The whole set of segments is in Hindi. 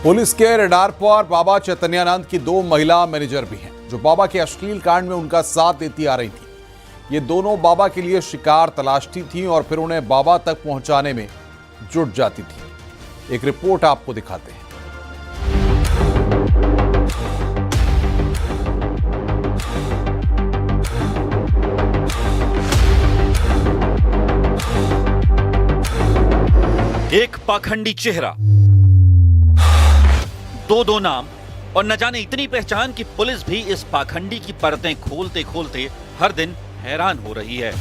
पुलिस के रडार पर बाबा चैतन्यानंद की दो महिला मैनेजर भी हैं जो बाबा के अश्लील कांड में उनका साथ देती आ रही थी। ये दोनों बाबा के लिए शिकार तलाशती थीं और फिर उन्हें बाबा तक पहुंचाने में जुट जाती थीं। एक रिपोर्ट आपको दिखाते हैं। एक पाखंडी चेहरा, दो नाम और न जाने इतनी पहचान कि पुलिस भी इस पाखंडी की परतें खोलते खोलते हर दिन हैरान हो रही है।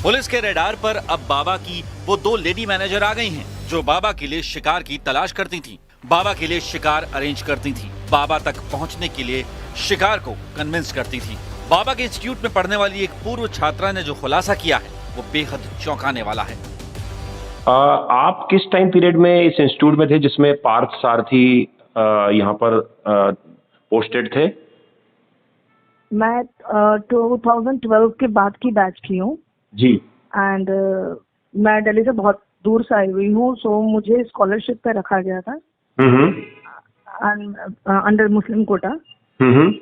पुलिस के रडार पर अब बाबा की वो दो लेडी मैनेजर आ गई हैं जो बाबा के लिए शिकार की तलाश करती थीं, बाबा के लिए शिकार अरेंज करती थीं, बाबा तक पहुंचने के लिए शिकार को कन्विंस करती थीं। बाबा के इंस्टीट्यूट में पढ़ने वाली एक पूर्व छात्रा ने जो खुलासा किया है वो बेहद चौंकाने वाला है। आप किस टाइम पीरियड में इस इंस्टीट्यूट में थे जिसमें पार्थ सारथी यहाँ पर पोस्टेड थे? मैं 2012 के बाद की बैच की हूँ जी। एंड मैं दिल्ली से बहुत दूर से आई हुई हूँ, सो मुझे स्कॉलरशिप पे रखा गया था अंडर मुस्लिम कोटा।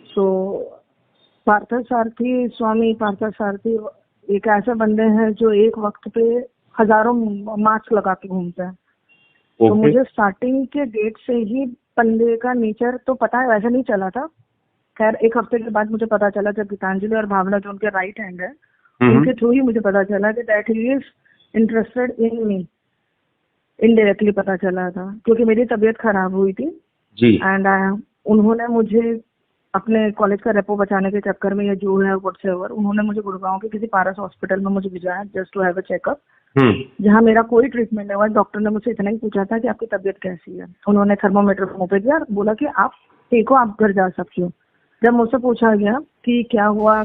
सो पार्थ सारथी, स्वामी पार्थ सारथी एक ऐसे बंदे हैं जो एक वक्त पे हजारों मास्क लगा के घूमते हैं। तो मुझे स्टार्टिंग के डेट से ही बंदे का नेचर तो पता है, वैसे नहीं चला था। खैर एक हफ्ते के बाद मुझे पता चला जब गीतांजलि और भावना जो उनके राइट हैंड है उनके थ्रू ही मुझे पता चला कि that he is interested in me. Indirectly पता चला था क्योंकि मेरी तबीयत खराब हुई थी जी। एंड उन्होंने मुझे अपने कॉलेज का रेपो बचाने के चक्कर में, या जो है व्हाट्सएवर, उन्होंने मुझे गुड़गांव के किसी पारस हॉस्पिटल में मुझे भिजाया just to have a checkup, जहाँ मेरा कोई ट्रीटमेंट नहीं हुआ। डॉक्टर ने मुझसे इतना ही पूछा था कि आपकी तबीयत कैसी है। उन्होंने थर्मोमीटर मुंह पे दिया और बोला कि आप ठीक हो, आप घर जा सकते हो। जब मुझसे पूछा गया कि क्या हुआ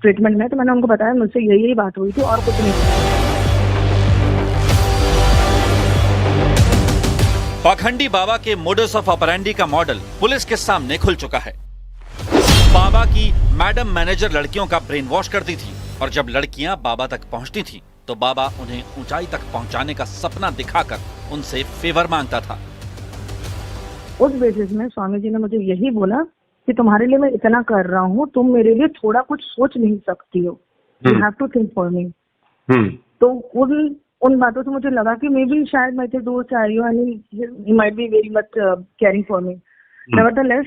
ट्रीटमेंट में, तो मैंने उनको बताया मुझसे यही बात हुई थी और कुछ नहीं। पाखंडी बाबा के मोडस ऑफ ऑपरेंडी का मॉडल पुलिस के सामने खुल चुका है। बाबा की मैडम मैनेजर लड़कियों का ब्रेन वॉश करती थी और जब लड़कियां बाबा तक पहुंचती थी तो बाबा उन्हें ऊंचाई तक पहुंचाने का सपना दिखाकर उनसे फेवर मांगता था। उस बेसिस में स्वामी जी ने मुझे यही बोला कि तुम्हारे लिए मैं इतना कर रहा हूँ, तुम मेरे लिए थोड़ा कुछ सोच नहीं सकती हो, you have to think for me. तो उन बातों से मुझे लगा कि मे बी शायद मैं इतने दूर से आई हूँ and he might be very much caring for me. Nevertheless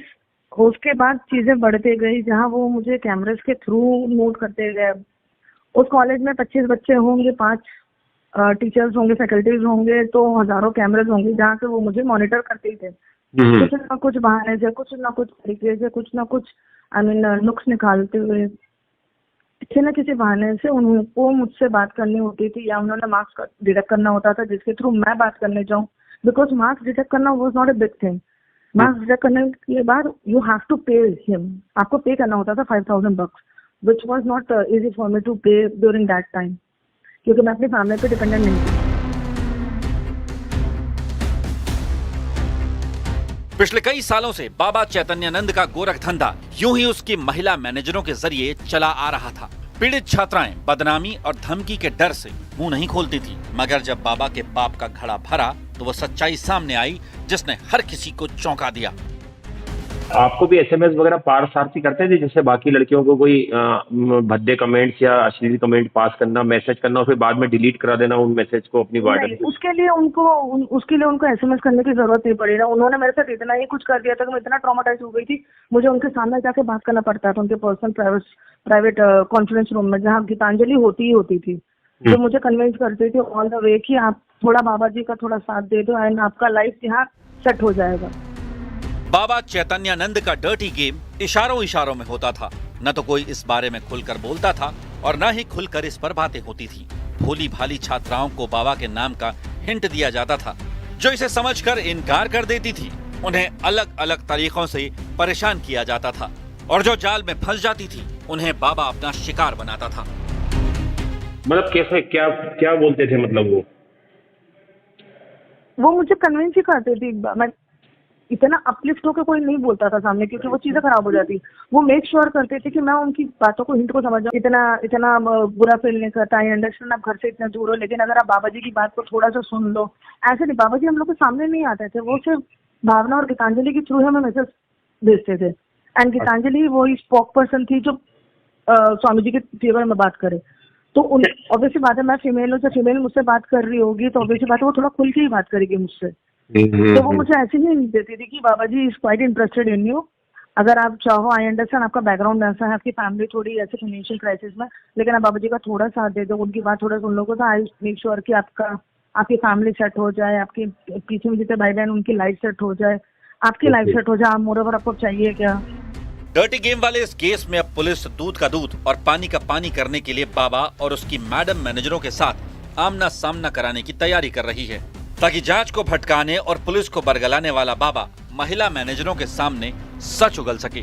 उसके बाद चीजें बढ़ते गई, जहाँ वो मुझे कैमरेस के थ्रू नोट करते गए। उस कॉलेज में 25 बच्चे होंगे, 5 टीचर्स होंगे, फैकल्टीज होंगे, तो हजारों कैमरेज होंगे जहाँ से वो मुझे मॉनिटर करते ही थे। कुछ ना कुछ बहाने से, कुछ ना कुछ तरीके से, कुछ ना कुछ नुक्स निकालते हुए, किसी न किसी बहाने से उनको मुझसे बात करनी होती थी या उन्होंने मार्क्स डिटेक्ट करना होता था जिसके थ्रू मैं बात करने जाऊँ। बिकॉज मार्क्स डिटेक्ट करना was not a big thing. Marks detect करने के बाद you have to pay him, आपको पे करना होता था 5,000 bucks, which was not easy for me to pay during that time, क्योंकि मैं अपनी फैमिली पे डिपेंडेंट नहीं थी। पिछले कई सालों से बाबा चैतन्यानंद का गोरख धंधा यूं ही उसकी महिला मैनेजरों के जरिए चला आ रहा था। पीड़ित छात्राएं बदनामी और धमकी के डर से मुंह नहीं खोलती थी, मगर जब बाबा के पाप का घड़ा भरा तो वो सच्चाई सामने आई जिसने हर किसी को चौंका दिया। आपको भी एसएमएस वगैरह पार्थ सारथी करते थे जैसे बाकी लड़कियों को कोई भद्दे कमेंट्स या अश्लील कमेंट पास करना, मैसेज करना और फिर बाद में डिलीट करा देना उन मैसेज को अपनी वार्डन? उसके लिए उनको एसएमएस करने की जरूरत नहीं पड़ी ना। उन्होंने मेरे साथ इतना ही कुछ कर दिया था कि मैं इतना ट्रॉमाटाइज हो गई थी, मुझे उनके सामने जाके बात करना पड़ता था उनके पर्सनल प्राइवेट कॉन्फ्रेंस रूम में, जहाँ गीतांजलि होती थी। तो मुझे कन्विंस करती थी ऑल द वे कि आप थोड़ा बाबा जी का थोड़ा साथ दे दो एंड आपका लाइफ यहाँ सेट हो जाएगा। बाबा चैतन्यानंद का डर्टी गेम इशारों इशारों में होता था। न तो कोई इस बारे में खुलकर बोलता था और न ही खुलकर इस पर बातें होती थी। भोली भाली छात्राओं को बाबा के नाम का हिंट दिया जाता था, जो इसे समझकर इनकार कर देती थी। उन्हें अलग अलग तरीकों से परेशान किया जाता था और जो जाल में फंस जाती थी उन्हें बाबा अपना शिकार बनाता था। मतलब कैसे, क्या बोलते थे? मतलब वो मुझे कन्विंस ही करती थी। मैं इतना अपलिफ्ट होकर कोई नहीं बोलता था सामने, क्योंकि वो चीजें खराब हो जाती। वो मेक श्योर करते थे कि मैं उनकी बातों को, हिंट को समझ जाऊं। इतना बुरा फील नहीं करता। आई अंडरस्टैंड आप घर से इतना दूर हो, लेकिन अगर आप बाबा जी की बात को थोड़ा सा सुन लो। ऐसे नहीं, बाबा जी हम लोग के सामने नहीं आते थे, वो सिर्फ भावना और गीतांजलि के थ्रू हमें मैसेज भेजते थे। एंड गीतांजलि वो स्पोक पर्सन थी जो स्वामी जी के फेवर में बात करे। तो ऑब्वियसली बात है, मैं फीमेल हूँ, तो फीमेल मुझसे बात कर रही होगी तो ऑब्वियसली बात है वो थोड़ा खुल के ही बात करेगी मुझसे। तो वो मुझे ऐसे ही देती थी कि Baba ji is quite interested in you, अगर आप चाहो। आई अंडरस्टैंड आपका बैकग्राउंड ऐसा है, आपकी फैमिली थोड़ी ऐसे फाइनेंशियल क्राइसिस में, लेकिन आप बाबा जी का थोड़ा साथ दे दो, उनकी बात थोड़ा सुन लोगे तो आई मेक श्योर कि आपकी फैमिली सेट हो जाए, आपके पीछे में जितने भाई बहन उनकी लाइफ सेट हो जाए, आपकी लाइफ सेट हो जाए। आप मोर ओवर आपको चाहिए क्या? डर्टी गेम वाले इस केस में अब पुलिस दूध का दूध और पानी का पानी करने के लिए बाबा और उसकी मैडम मैनेजरों के साथ आमना सामना कराने की तैयारी कर रही है, ताकि जांच को भटकाने और पुलिस को बरगलाने वाला बाबा महिला मैनेजरों के सामने सच उगल सके।